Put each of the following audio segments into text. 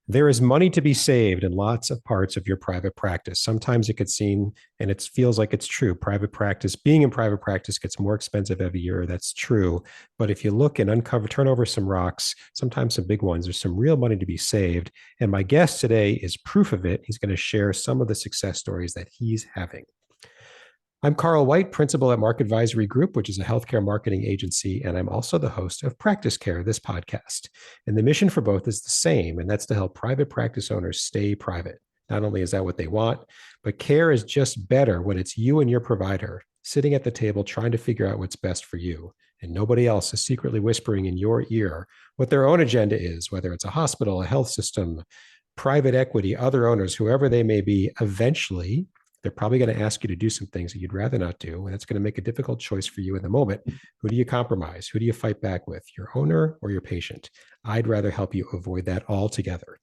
There is money to be saved in lots of parts of your private practice. Sometimes it could seem, and it feels like it's true, private practice, being in private practice gets more expensive every year. That's true. But if you look and turn over some rocks, sometimes some big ones, there's some real money to be saved. And my guest today is proof of it. He's going to share some of the success stories that he's having. I'm Carl White, principal at Mark Advisory Group, which is a healthcare marketing agency, and I'm also the host of Practice Care, this podcast. And the mission for both is the same, and that's to help private practice owners stay private. Not only is that what they want, but care is just better when it's you and your provider sitting at the table trying to figure out what's best for you. And nobody else is secretly whispering in your ear what their own agenda is, whether it's a hospital, a health system, private equity, other owners, whoever they may be. Eventually, they're probably going to ask you to do some things that you'd rather not do. And it's going to make a difficult choice for you in the moment. Who do you compromise? Who do you fight back with? Your owner or your patient? I'd rather help you avoid that altogether.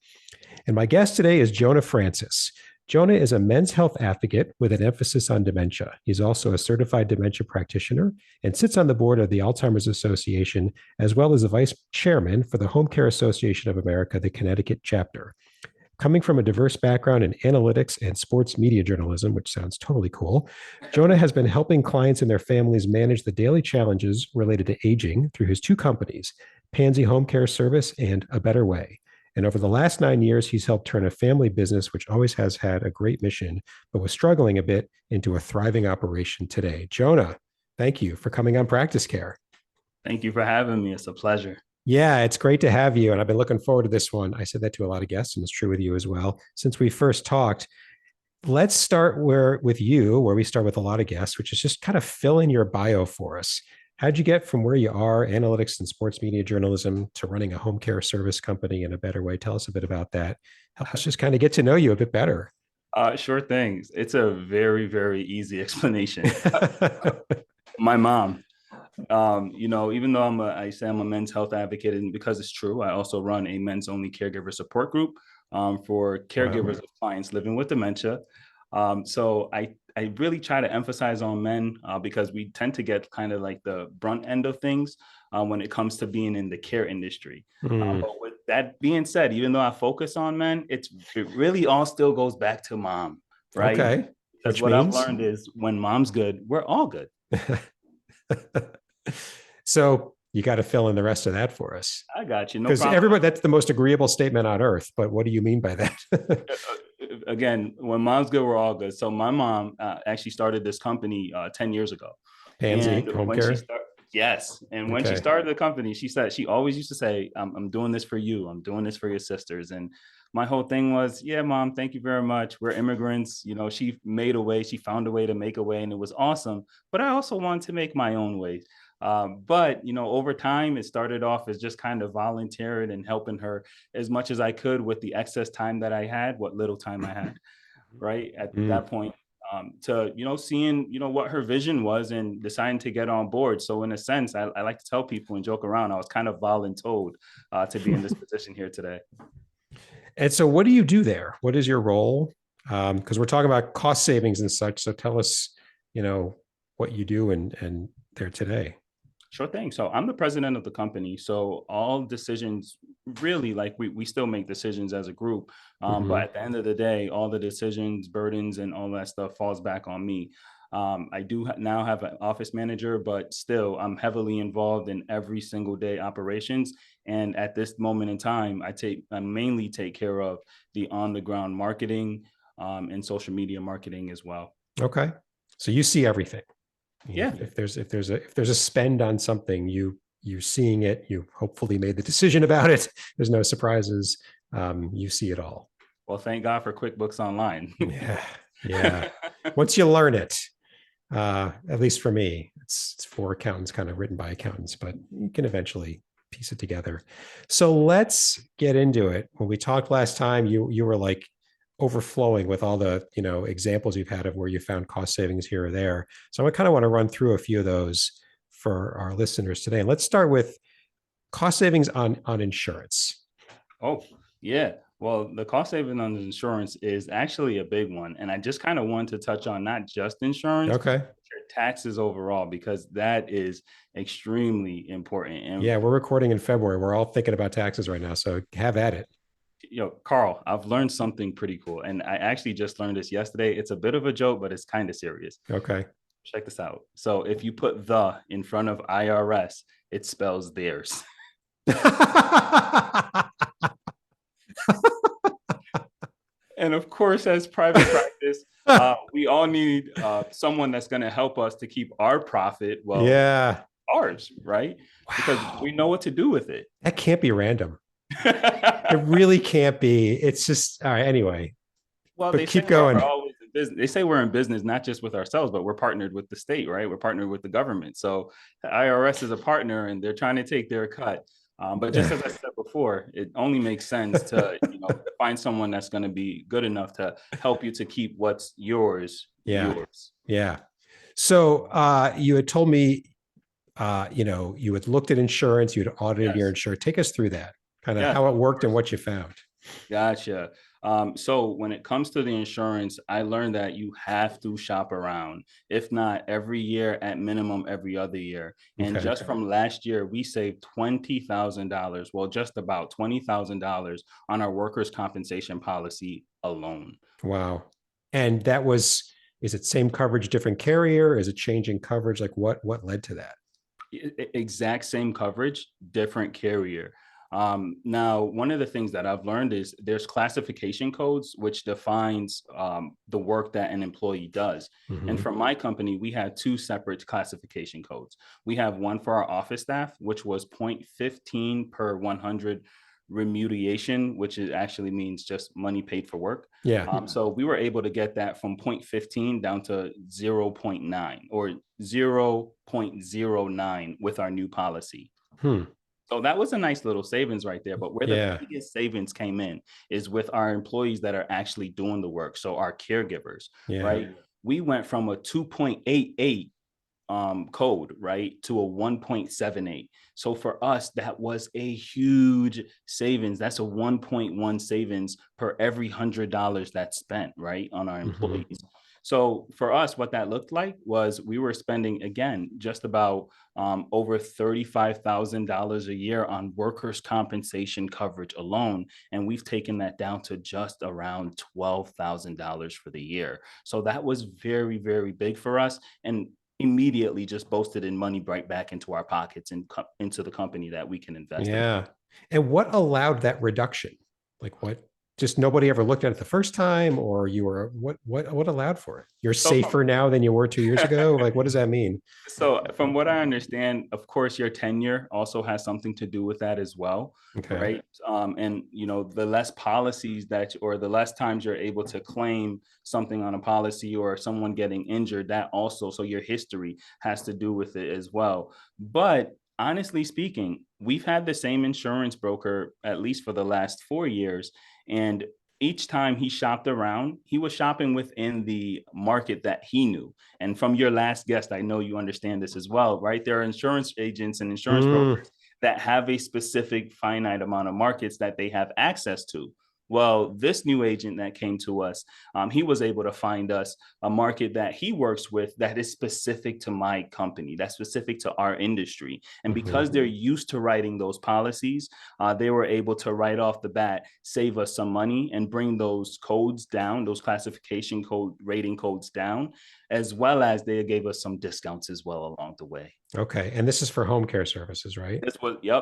And my guest today is Jonah Francis. Jonah is a men's health advocate with an emphasis on dementia. He's also a certified dementia practitioner and sits on the board of the Alzheimer's Association, as well as the vice chairman for the Homecare Association of America, the Connecticut Chapter. Coming from a diverse background in analytics and sports media journalism, which sounds totally cool, Jonah has been helping clients and their families manage the daily challenges related to aging through his two companies, Pansy Homecare Service and A Better Way. And over the last 9 years, he's helped turn a family business, which always has had a great mission, but was struggling a bit, into a thriving operation today. Jonah, thank you for coming on Practice Care. Thank you for having me. It's a pleasure. Yeah, it's great to have you. And I've been looking forward to this one. I said that to a lot of guests, and it's true with you as well. Since we first talked, let's start where we start with a lot of guests, which is just kind of fill in your bio for us. How'd you get from where you are, analytics and sports media journalism, to running a home care service company in A Better Way? Tell us a bit about that. Help us just kind of get to know you a bit better. Sure thing. It's a very, very easy explanation. My mom, even though I say I'm a men's health advocate, and because it's true, I also run a men's only caregiver support group for caregivers of clients living with dementia. So I really try to emphasize on men because we tend to get kind of like the brunt end of things when it comes to being in the care industry. But with that being said, even though I focus on men, it really all still goes back to mom, right? Okay. Because Which what means? I've learned is when mom's good, we're all good. So you got to fill in the rest of that for us. I got you. No Because problem. everybody, that's the most agreeable statement on earth. But what do you mean by that? Again, when mom's good, we're all good. So my mom actually started this company 10 years ago. Pansy And Home when she Care? started, yes. And when she Okay. started the company, she said, she always used to say, I'm doing this for you. I'm doing this for your sisters. And my whole thing was, yeah, mom, thank you very much. We're immigrants. She made a way. She found a way to make a way, and it was awesome. But I also wanted to make my own way. But over time, it started off as just kind of volunteering and helping her as much as I could with the excess time that I had, what little time I had, right at that point. To seeing what her vision was and deciding to get on board. So in a sense, I like to tell people and joke around, I was kind of voluntold to be in this position here today. And so what do you do there? What is your role? Because we're talking about cost savings and such. So tell us, what you do and there today. Sure thing. So I'm the president of the company. So all decisions really, like we still make decisions as a group. But at the end of the day, all the decisions, burdens, and all that stuff falls back on me. I do now have an office manager, but still I'm heavily involved in every single day operations. And at this moment in time, I mainly take care of the on the ground marketing and social media marketing as well. Okay. So you see everything. Yeah. If there's a spend on something, you're seeing it. You hopefully made the decision about it. There's no surprises. You see it all. Well, thank God for QuickBooks Online. Yeah. Once you learn it, at least for me, it's for accountants, kind of written by accountants, but you can eventually piece it together. So let's get into it. When we talked last time, you were like overflowing with all the examples you've had of where you found cost savings here or there. So I kind of want to run through a few of those for our listeners today. And let's start with cost savings on insurance. Oh, yeah. Well, the cost saving on the insurance is actually a big one. And I just kind of want to touch on not just insurance, Okay. but your taxes overall, because that is extremely important. And yeah, we're recording in February. We're all thinking about taxes right now. So have at it. Carl, I've learned something pretty cool. And I actually just learned this yesterday. It's a bit of a joke, but it's kind of serious. Okay. Check this out. So if you put the in front of IRS, it spells theirs. And of course, as private practice, we all need someone that's going to help us to keep our profit, well, Yeah. ours, right? Because we Wow. know what to do with it. That can't be random. It really can't be. It's just all right. Anyway, Well, but they say keep we're going. always in business. They say we're in business not just with ourselves, but we're partnered with the state, right? We're partnered with the government. So the IRS is a partner, and they're trying to take their cut. But just as I said before, it only makes sense to find someone that's going to be good enough to help you to keep what's yours Yeah. yours. Yeah. So you had told me, you had looked at insurance, you had audited your Yes. insurance. Take us through that, kind of Yes. how it worked and what you found. Gotcha. So when it comes to the insurance, I learned that you have to shop around, if not every year, at minimum every other year. And Okay. just from last year, we saved $20,000, well, just about $20,000 on our workers' compensation policy alone. Wow. And that was, is it same coverage, different carrier? Is it changing coverage? Like what led to that? Exact same coverage, different carrier. Now, one of the things that I've learned is there's classification codes which defines the work that an employee does. And Mm-hmm. for my company, we had two separate classification codes. We have one for our office staff, which was 0.15 per 100 remuneration, which is actually means just money paid for work. Yeah. So we were able to get that from 0.15 down to 0.9 or 0.09 with our new policy. Hmm. So that was a nice little savings right there. But where the Yeah. biggest savings came in is with our employees that are actually doing the work. So our caregivers, Yeah. right? We went from a 2.88 code, right, to a 1.78. So for us, that was a huge savings. That's a 1.1 savings per every $100 that's spent, right, on our Mm-hmm. employees. So for us, what that looked like was we were spending, again, just about over $35,000 a year on workers' compensation coverage alone. And we've taken that down to just around $12,000 for the year. So that was very, very big for us. And immediately just boasted in money right back into our pockets and into the company that we can invest in. Yeah. And what allowed that reduction? Like what? Just nobody ever looked at it the first time, or you were what allowed for it? You're So from, safer now than you were 2 years ago. Like, what does that mean? so from what I understand, of course, your tenure also has something to do with that as well, Okay. right? And the less policies that, or the less times you're able to claim something on a policy or someone getting injured, that also, so your history has to do with it as well. But honestly speaking, we've had the same insurance broker at least for the last 4 years, and each time he shopped around, he was shopping within the market that he knew. And from your last guest, I know you understand this as well, right? There are insurance agents and insurance Mm, brokers that have a specific finite amount of markets that they have access to. Well, this new agent that came to us, he was able to find us a market that he works with that is specific to my company, that's specific to our industry. And mhm. because they're used to writing those policies, they were able to right off the bat save us some money and bring those codes down, those classification code rating codes down, as well as they gave us some discounts as well along the way. Okay. And this is for home care services, right?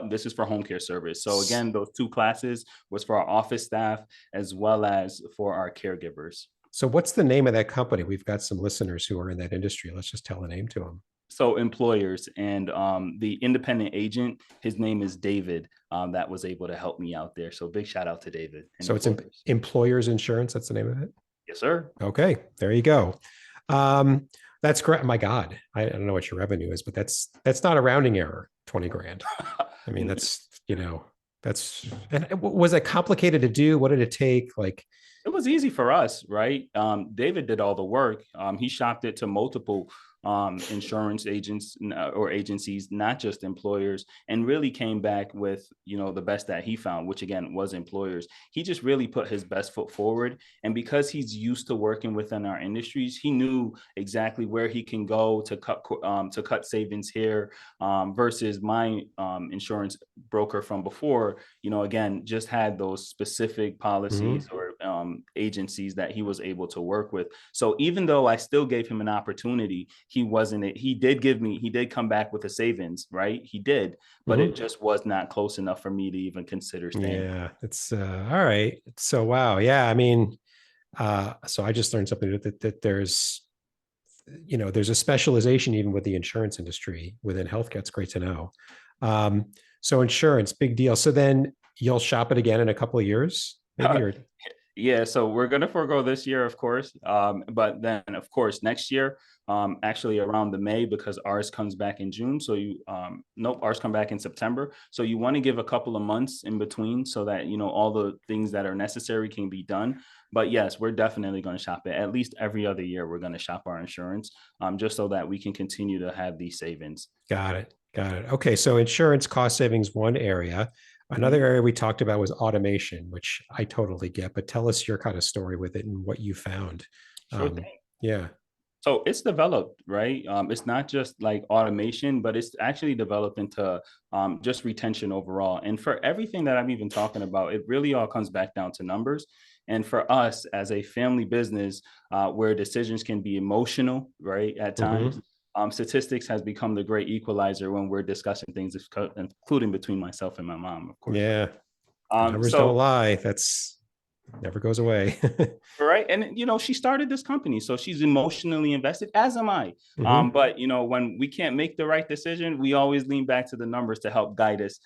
This is for home care service. So again, those two classes was for our office staff as well as for our caregivers. So what's the name of that company? We've got some listeners who are in that industry. Let's just tell the name to them. So employers and the independent agent, his name is David, that was able to help me out there. So big shout out to David and So it's employers. Employers Insurance. That's the name of it. Yes, sir. Okay. There you go. Um, that's great. My God, I don't know what your revenue is, but that's not a rounding error. 20 grand. I mean, that's and was it complicated to do? What did it take? Like, It was easy for us, right? David did all the work. He shopped it to multiple insurance agents or agencies, not just employers, and really came back with, the best that he found, which again was employers. He just really put his best foot forward. And because he's used to working within our industries, he knew exactly where he can go to cut savings here, versus my insurance broker from before, again, just had those specific policies Mm-hmm. or agencies that he was able to work with. So even though I still gave him an opportunity, he did come back with a savings, right? He did, but it Mm-hmm. just was not close enough for me to even consider staying. Yeah, it's all right. So wow, yeah. I mean, so I just learned something that there's, there's a specialization even with the insurance industry within healthcare. It's great to know. Um, so insurance, big deal. So then you'll shop it again in a couple of years, maybe, or Yeah, so we're gonna forego this year, of course, but then, of course, next year, actually around the May, because ours comes back in June. So nope, ours come back in September. So you want to give a couple of months in between so that all the things that are necessary can be done. But yes, we're definitely going to shop it at least every other year. We're going to shop our insurance, just so that we can continue to have these savings. got it. Got it. Okay. So insurance cost savings, one area. Another Mhm. area we talked about was automation, which I totally get, but tell us your kind of story with it and what you found. Sure Um, thing. yeah. So it's developed, right? It's not just like automation, but it's actually developed into just retention overall. And for everything that I'm even talking about, it really all comes back down to numbers. And for us as a family business, where decisions can be emotional, right, at times, Mm-hmm. statistics has become the great equalizer when we're discussing things, including between myself and my mom, of course. Yeah. The Um, numbers don't so lie. That's never goes away. right, and she started this company, so she's emotionally invested, as am I. Mm-hmm. But when we can't make the right decision, we always lean back to the numbers to help guide us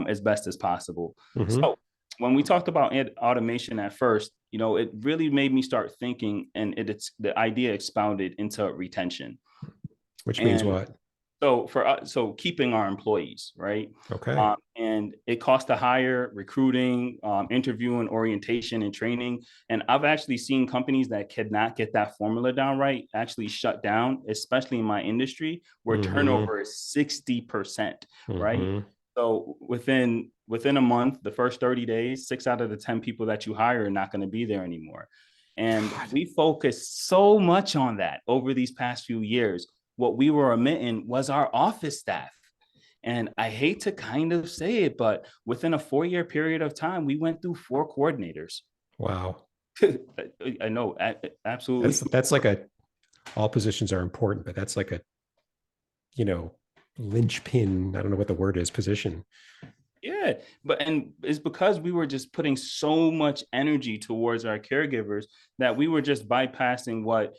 as best as possible. Mm-hmm. So when we talked about automation at first, it really made me start thinking, and it's the idea expounded into retention. Which means And what? so for us, so keeping our employees, right? Okay. And it costs to hire, recruiting, interviewing, orientation, and training. And I've actually seen companies that cannot get that formula down right actually shut down, especially in my industry, where Mm-hmm. turnover is 60%, right? Mm-hmm. So within a month, the first 30 days, 6 out of the 10 people that you hire are not going to be there anymore. And God. we focused so much on that over these past few years. What we were omitting was our office staff. And I hate to kind of say it, but within a 4-year period of time, we went through 4 coordinators. Wow. I know, absolutely. That's like a all positions are important, but that's like a, you know, linchpin. I don't know what the word is, position. Yeah, and it's because we were just putting so much energy towards our caregivers that we were just bypassing what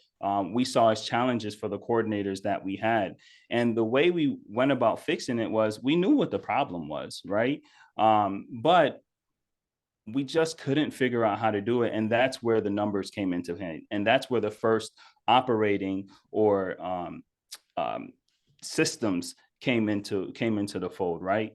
we saw as challenges for the coordinators that we had. And the way we went about fixing it was we knew what the problem was, right? But we just couldn't figure out how to do it. And that's where the numbers came into hand. And that's where the first operating or um, systems came into the fold, right?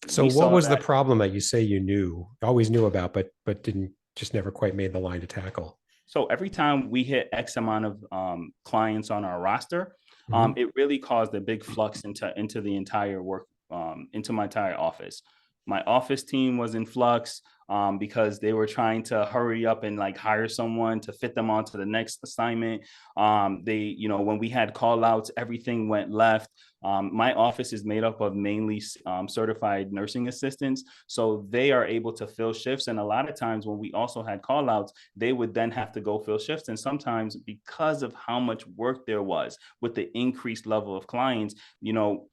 So We what saw was the that. problem that you say you always knew about, but didn't just never quite made the line to tackle? So every time we hit X amount of clients on our roster, Mm-hmm. it really caused a big flux into the entire work, into my entire office. My office team was in flux because they were trying to hurry up and like hire someone to fit them onto the next assignment. When we had call outs, everything went left. My office is made up of mainly certified nursing assistants. So they are able to fill shifts. And a lot of times when we also had call outs, they would then have to go fill shifts. And sometimes because of how much work there was with the increased level of clients,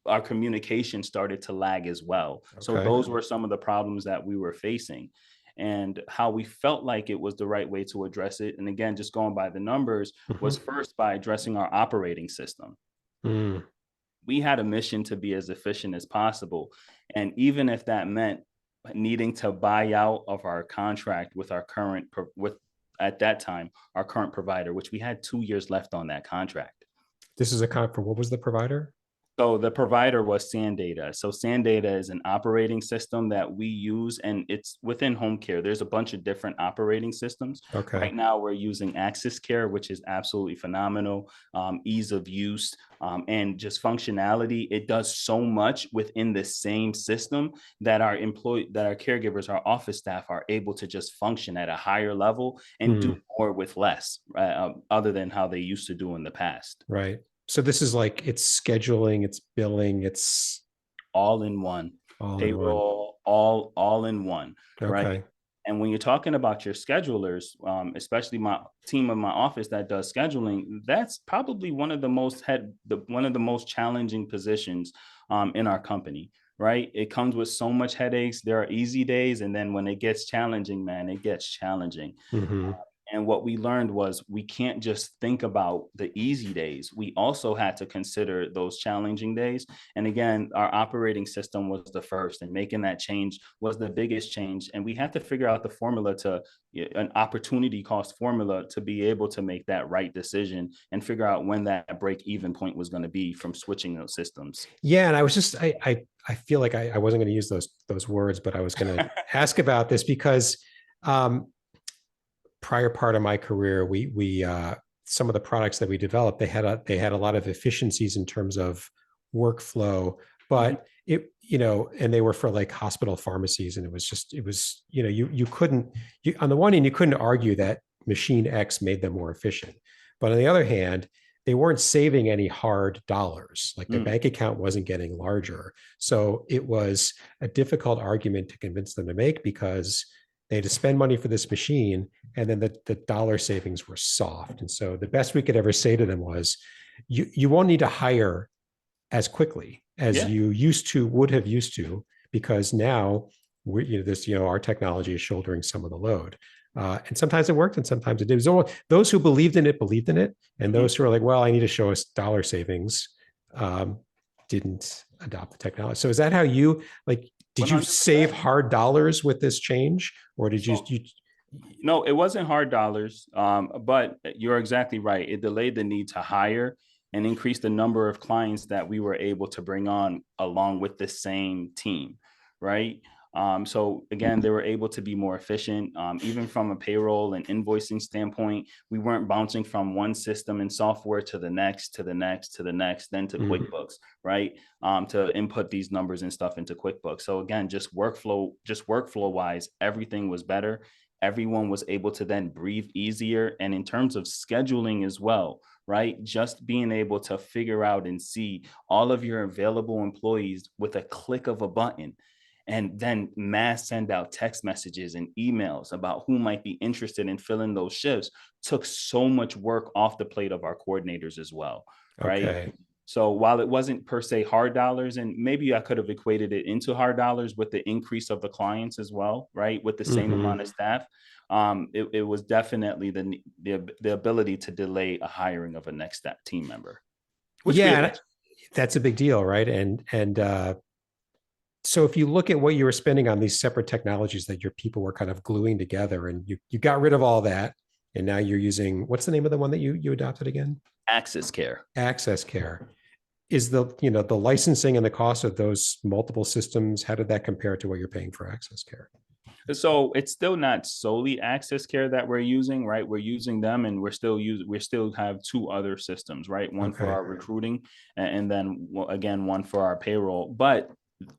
our communication started to lag as well. So Okay. those were some of the problems that we were facing. And how we felt like it was the right way to address it. And again, just going by the numbers, was Mm-hmm. first by addressing our operating system. Mm. We had a mission to be as efficient as possible. And even if that meant needing to buy out of our contract with our current, with at that time, our current provider, which we had 2 years left on that contract. This is a con for what was the provider? So the provider was SanData. So SanData is an operating system that we use, and it's within home care. There's a bunch of different operating systems. Okay. Right now, we're using Access Care, which is absolutely phenomenal. Ease of use, and just functionality. It does so much within the same system that our caregivers, our office staff are able to just function at a higher level and do Hmm. more with less, other than how they used to do in the past. Right. So this is like it's scheduling, it's billing, it's All in one. all in one. Payroll, all in one, right? Okay. And when you're talking about your schedulers, especially my team of my office that does scheduling, that's probably one of the most challenging positions in our company, right? It comes with so much headaches. There are easy days, and then when it gets challenging, man, it gets challenging. Hmm. And what we learned was we can't just think about the easy days. We also had to consider those challenging days. And again, our operating system was the first, and making that change was the biggest change. And we had to figure out the formula to an opportunity cost formula to be able to make that right decision and figure out when that break even point was going to be from switching those systems. Yeah, and I was just I feel like I wasn't going to use those words, but I was going to ask about this because um, prior part of my career, we some of the products that we developed, they had a lot of efficiencies in terms of workflow, Mhm. but and they were for like hospital pharmacies, and it was you couldn't on the one hand you couldn't argue that machine X made them more efficient, but on the other hand, they weren't saving any hard dollars. Like their Mm. bank account wasn't getting larger, so it was a difficult argument to convince them to make because they had to spend money for this machine, and then the dollar savings were soft. And so the best we could ever say to them was, you won't need to hire as quickly as Yeah. you would have used to, because now our technology is shouldering some of the load. And sometimes it worked and sometimes it did. Those who believed in it. And Mhm. those who are like, well, I need to show us dollar savings, um, didn't adopt the technology. So is that how you like, did you save 100%. hard dollars with this change, or did you, So no, it wasn't hard dollars, but you're exactly right. It delayed the need to hire and increased the number of clients that we were able to bring on along with the same team, right? So again, they were able to be more efficient, even from a payroll and invoicing standpoint. We weren't bouncing from one system and software to the next, to the next, to the next, then to mm, QuickBooks, right? To input these numbers and stuff into QuickBooks. So again, just workflow wise, everything was better. Everyone was able to then breathe easier. And in terms of scheduling as well, right? Just being able to figure out and see all of your available employees with a click of a button, and then mass send out text messages and emails about who might be interested in filling those shifts took so much work off the plate of our coordinators as well, right? okay. So while it wasn't per se hard dollars, and maybe I could have equated it into hard dollars with the increase of the clients as well, right? With the same Hmm. amount of staff, it was definitely the ability to delay a hiring of a next team member, which we Yeah, eventually. that's a big deal, right? And so if you look at what you were spending on these separate technologies that your people were kind of gluing together, and you got rid of all that, and now you're using, what's the name of the one that you adopted again? Access Care. Access Care. Is the licensing and the cost of those multiple systems, how did that compare to what you're paying for Access Care? So it's still not solely Access Care that we're using, right? We're using them, and we still have two other systems, right? One for Okay. our recruiting, and then again one for our payroll. But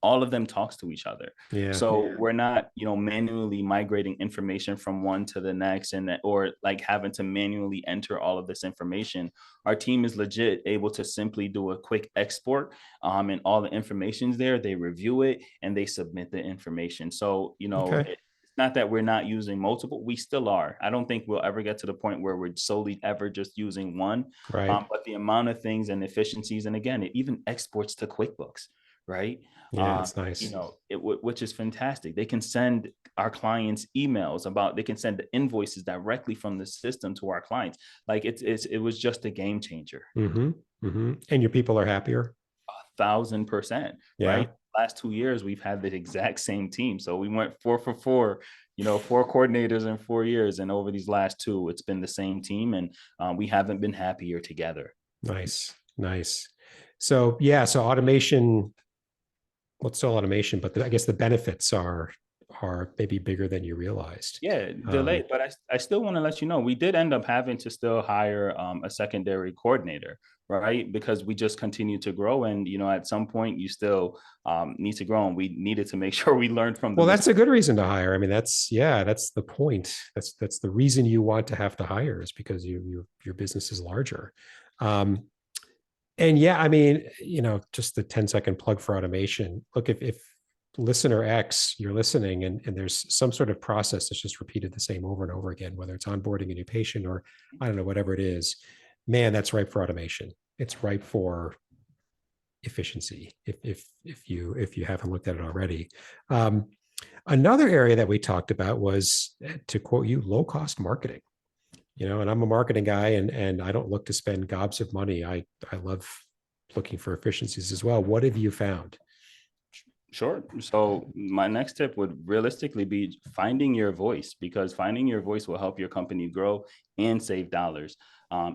all of them talks to each other. Yeah. So we're not, manually migrating information from one to the next, or like having to manually enter all of this information. Our team is legit able to simply do a quick export, and all the information's there. They review it and they submit the information. So, Okay. it's not that we're not using multiple. We still are. I don't think we'll ever get to the point where we're solely ever just using one. Right. But the amount of things and efficiencies, and again, it even exports to QuickBooks, right? Yeah, it's nice. Which is fantastic. They can send our clients emails they can send the invoices directly from the system to our clients. Like it was just a game changer. Mm-hmm. Mm-hmm. And your people are happier. 1,000%, Yeah. right? Last 2 years, we've had the exact same team. So we went 4 for 4, 4 coordinators in 4 years. And over these last two, it's been the same team. And we haven't been happier together. Nice. Nice. So yeah, so automation, well, it's still automation, but I guess the benefits are maybe bigger than you realized. Yeah, Um, delayed, but I still want to let you know we did end up having to still hire a secondary coordinator, right? Because we just continue to grow, and at some point you still need to grow, and we needed to make sure we learned from the well, that's mistakes. a good reason to hire. I mean, that's the point. That's the reason you want to have to hire, is because your business is larger. Um, and yeah, I mean, just the 10-second plug for automation. Look, if listener X, you're listening, and there's some sort of process that's just repeated the same over and over again, whether it's onboarding a new patient or I don't know, whatever it is, man, that's ripe for automation. It's ripe for efficiency if you haven't looked at it already. Um, Another area that we talked about was, to quote you, low cost marketing. And I'm a marketing guy, and I don't look to spend gobs of money. I love looking for efficiencies as well. What have you found? Sure. So my next tip would realistically be finding your voice, because finding your voice will help your company grow and save dollars.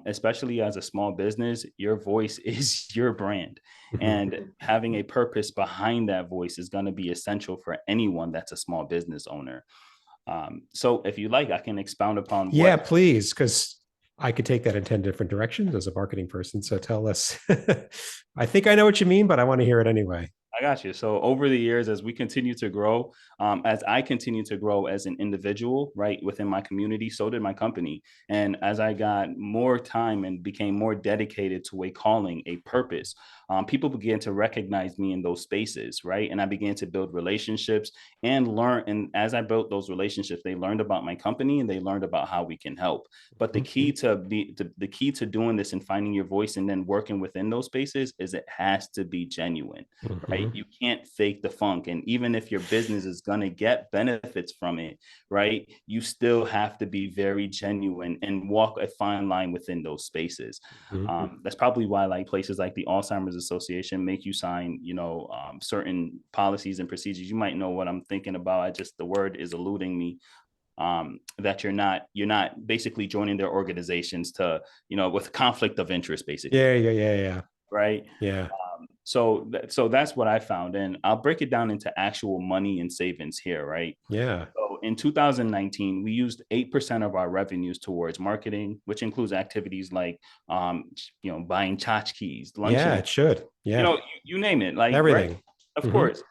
Especially as a small business, your voice is your brand, and having a purpose behind that voice is going to be essential for anyone that's a small business owner. So if you like, I can expound upon Yeah, what. please, because I could take that in 10 different directions as a marketing person. So tell us. I think I know what you mean, but I want to hear it anyway. I got you. So over the years, as we continue to grow, as I continue to grow as an individual, right, within my community, so did my company. And as I got more time and became more dedicated to a calling, a purpose, people began to recognize me in those spaces, right? And I began to build relationships and learn. And as I built those relationships, they learned about my company and they learned about how we can help. But the key to doing this and finding your voice and then working within those spaces is it has to be genuine, right? Mhm. You can't fake the funk. And even if your business is going to get benefits from it, right, you still have to be very genuine and walk a fine line within those spaces. Mhm. That's probably why like places like the Alzheimer's Association make you sign, certain policies and procedures. You might know what I'm thinking about. The word is eluding me. That you're not basically joining their organizations to, with conflict of interest, basically, Yeah, yeah, yeah, yeah, right? yeah, So that's what I found, and I'll break it down into actual money and savings here, right? yeah, So in 2019, we used 8% of our revenues towards marketing, which includes activities like, buying tchotchkes, yeah. luncheon, It should. Yeah, you name it, like, right? everything. Of Hmm. course.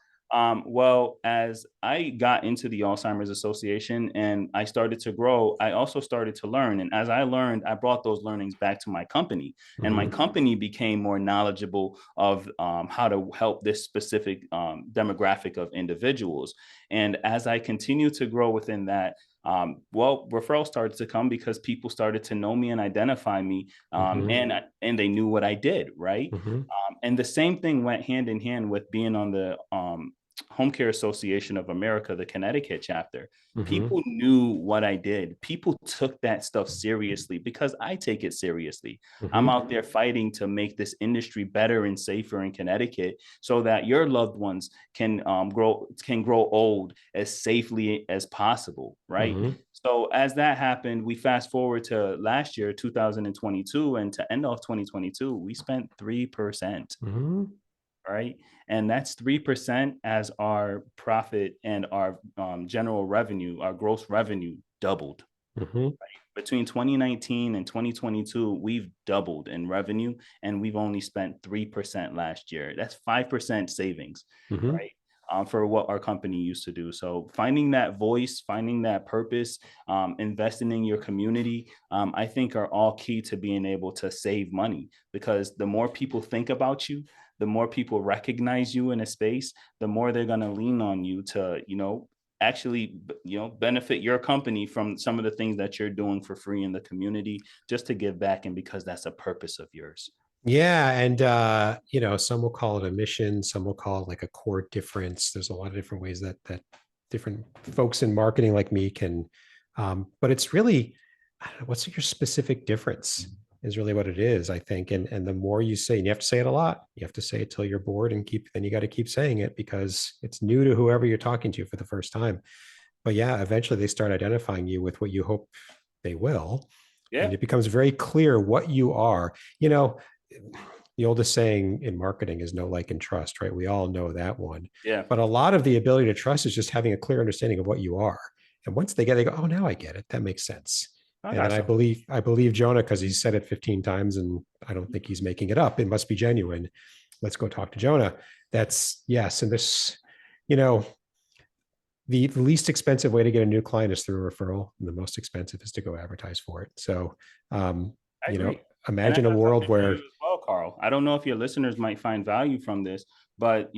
Well, as I got into the Alzheimer's Association and I started to grow, I also started to learn. And as I learned, I brought those learnings back to my company, and my Hmm. company became more knowledgeable of how to help this specific demographic of individuals. And as I continue to grow within that, referrals started to come because people started to know me and identify me, Hmm. and they knew what I did, right? Hmm. And the same thing went hand in hand with being on the Home Care Association of America, the Connecticut chapter. Hmm. People knew what I did. People took that stuff seriously because I take it seriously. I'm Hmm. out there fighting to make this industry better and safer in Connecticut, so that your loved ones can grow old as safely as possible, right? Hmm. So as that happened, we fast forward to last year, 2022, and to end off 2022, we spent 3%, Hmm. right? And that's 3% as our profit and our general revenue, our gross revenue doubled. Hmm. Between 2019 and 2022, we've doubled in revenue, and we've only spent 3% last year. That's 5% savings, Hmm. right? For what our company used to do. So finding that voice, finding that purpose, investing in your community, I think are all key to being able to save money, because the more people think about you, the more people recognize you in a space, the more they're going to lean on you to, actually, benefit your company from some of the things that you're doing for free in the community, just to give back, and because that's a purpose of yours. Yeah, and some will call it a mission, some will call it like a core difference. There's a lot of different ways that different folks in marketing like me can, but it's really, I don't know, what's your specific difference is really what it is, I think. And the more you say, and you have to say it a lot, you have to say it till you're bored and then you got to keep saying it because it's new to whoever you're talking to for the first time. But yeah, eventually they start identifying you with what you hope they will. And Yeah. it becomes very clear what you are. You know, the oldest saying in marketing is know, like, and trust, right? We all know that one. Yeah, But a lot of the ability to trust is just having a clear understanding of what you are. And once they go, oh, now I get it. That makes sense. I And then got I some. believe, I believe Jonah, because he said it 15 times and I don't think he's making it up. It must be genuine. Let's go talk to Jonah. That's yes. And this, you know, the least expensive way to get a new client is through a referral, and the most expensive is to go advertise for it. So, um, I you know, agree. And I imagine a got world something for you where, as well, Carl. I don't know if your listeners might find value from this, but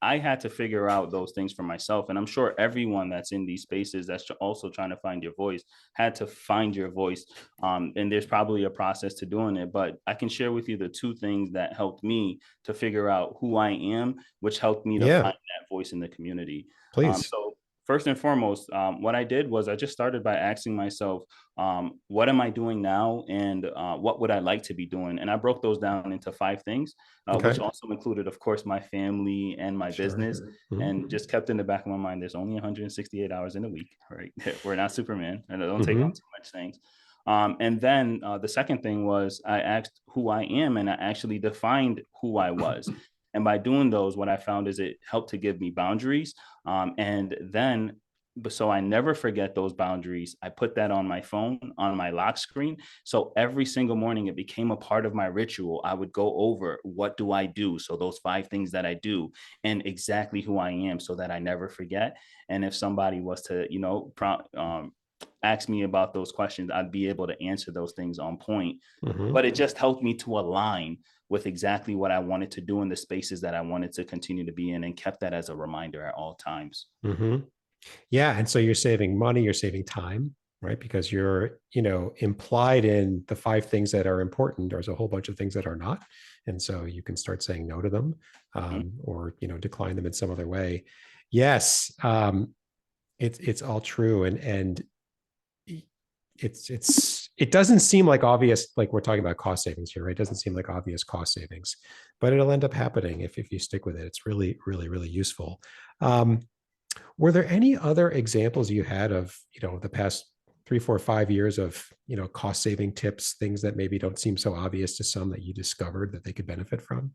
I had to figure out those things for myself. And I'm sure everyone that's in these spaces that's also trying to find your voice had to find your voice. And there's probably a process to doing it, but I can share with you the two things that helped me to figure out who I am, which helped me to yeah, find that voice in the community. please. So first and foremost, what I did was I just started by asking myself, what am I doing now, and what would I like to be doing? And I broke those down into five things, which Okay. also included, of course, my family and my Sure. business. Mm-hmm. And just kept in the back of my mind, there's only 168 hours in a week, right? We're not Superman, and I don't take on Mm-hmm. too much things. And then the second thing was I asked who I am, and I actually defined who I was. And by doing those, what I found is it helped to give me boundaries. And then but so I never forget those boundaries. I put that on my phone, on my lock screen. So every single morning, it became a part of my ritual. I would go over what do I do? So those five things that I do, and exactly who I am, so that I never forget. And if somebody was to, ask me about those questions, I'd be able to answer those things on point. Mm-hmm. But it just helped me to align with exactly what I wanted to do in the spaces that I wanted to continue to be in, and kept that as a reminder at all times. Mm-hmm. Yeah. And so you're saving money, you're saving time, right? Because you're, implied in the five things that are important. There's a whole bunch of things that are not. And so you can start saying no to them, Mhm. or, decline them in some other way. Yes. It's all true. And it doesn't seem like obvious, like we're talking about cost savings here, right? It doesn't seem like obvious cost savings, but it'll end up happening if you stick with it. It's really, really, really useful. Um, were there any other examples you had of, the past 3, 4, 5 years of, cost saving tips, things that maybe don't seem so obvious to some that you discovered that they could benefit from?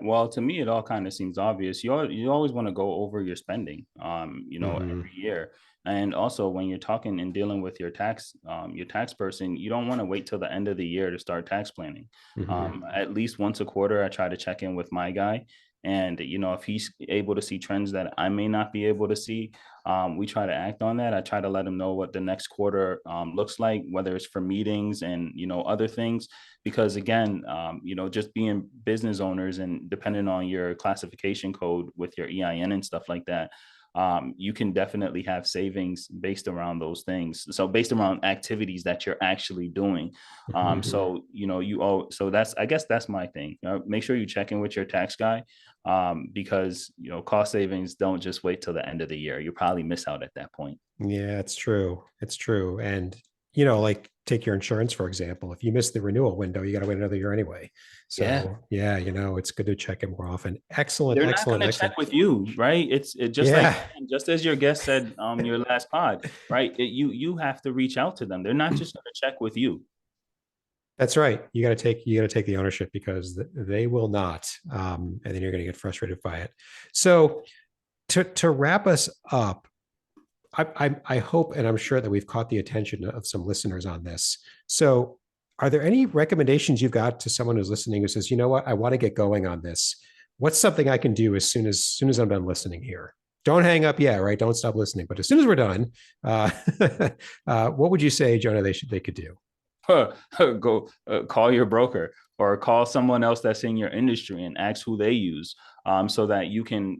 Well, to me, it all kind of seems obvious. You always want to go over your spending, Mm-hmm. every year. And also, when you're talking and dealing with your tax person, you don't want to wait till the end of the year to start tax planning. Mm-hmm. At least once a quarter, I try to check in with my guy. And, if he's able to see trends that I may not be able to see, we try to act on that. I try to let him know what the next quarter looks like, whether it's for meetings and, other things, because again, just being business owners and depending on your classification code with your EIN and stuff like that, you can definitely have savings based around those things. So based around activities that you're actually doing. Mm-hmm. So that's, I guess that's my thing. Make sure you check in with your tax guy, because, cost savings don't just wait till the end of the year. You probably miss out at that point. Yeah, it's true. It's true. And, like take your insurance, for example. If you miss the renewal window, you got to wait another year anyway. Yeah. So yeah, it's good to check it more often. Excellent, They're not going excellent, to excellent. check with you, right? It just like, Yeah, just as your guest said, your last pod, right? You have to reach out to them. They're not just going to check with you. that's right. You got to take the ownership, because they will not, and then you're going to get frustrated by it. So to wrap us up, I hope and I'm sure that we've caught the attention of some listeners on this. So, are there any recommendations you've got to someone who's listening who says, you know what, I want to get going on this? What's something I can do as soon as I'm done listening here? Don't hang up yet, right? Don't stop listening. But as soon as we're done, uh, what would you say, Jonah, they could do? Go call your broker or call someone else that's in your industry and ask who they use, so that you can,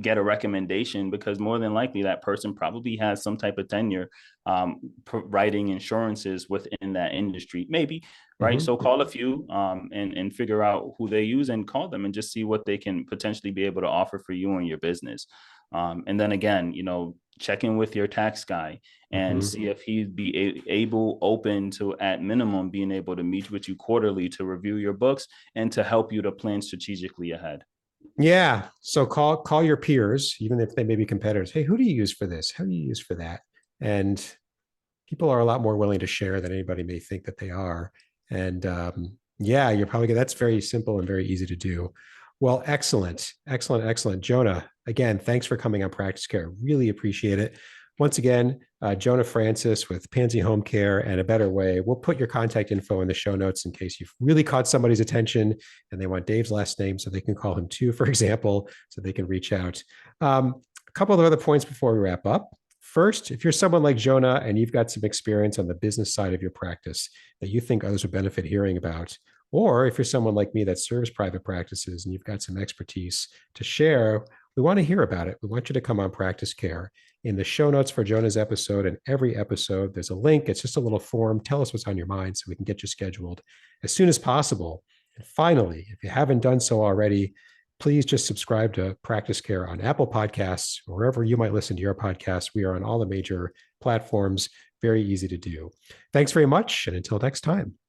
get a recommendation, because more than likely that person probably has some type of tenure, writing insurances within that industry, maybe, right? Mm-hmm. So call a few, and figure out who they use and call them and just see what they can potentially be able to offer for you and your business. And then again, check in with your tax guy and Mm-hmm. see if he'd be open to, at minimum, being able to meet with you quarterly to review your books and to help you to plan strategically ahead. Yeah. So call your peers, even if they may be competitors. Hey, who do you use for this? How do you use for that? And people are a lot more willing to share than anybody may think that they are. And Yeah, you're probably good. That's very simple and very easy to do. Well, excellent, excellent, excellent. Jonah, again, thanks for coming on Practice Care. Really appreciate it. Once again, Jonah Francis with Pansy Home Care and A Better Way. We'll put your contact info in the show notes in case you've really caught somebody's attention and they want Dave's last name so they can call him too, for example, so they can reach out. A couple of other points before we wrap up. First, if you're someone like Jonah and you've got some experience on the business side of your practice that you think others would benefit hearing about, or if you're someone like me that serves private practices and you've got some expertise to share, we want to hear about it. We want you to come on Practice Care. In the show notes for Jonah's episode and every episode, there's a link. It's just a little form. Tell us what's on your mind so we can get you scheduled as soon as possible. And finally, if you haven't done so already, please just subscribe to Practice Care on Apple Podcasts, or wherever you might listen to your podcast. We are on all the major platforms. Very easy to do. Thanks very much. And until next time.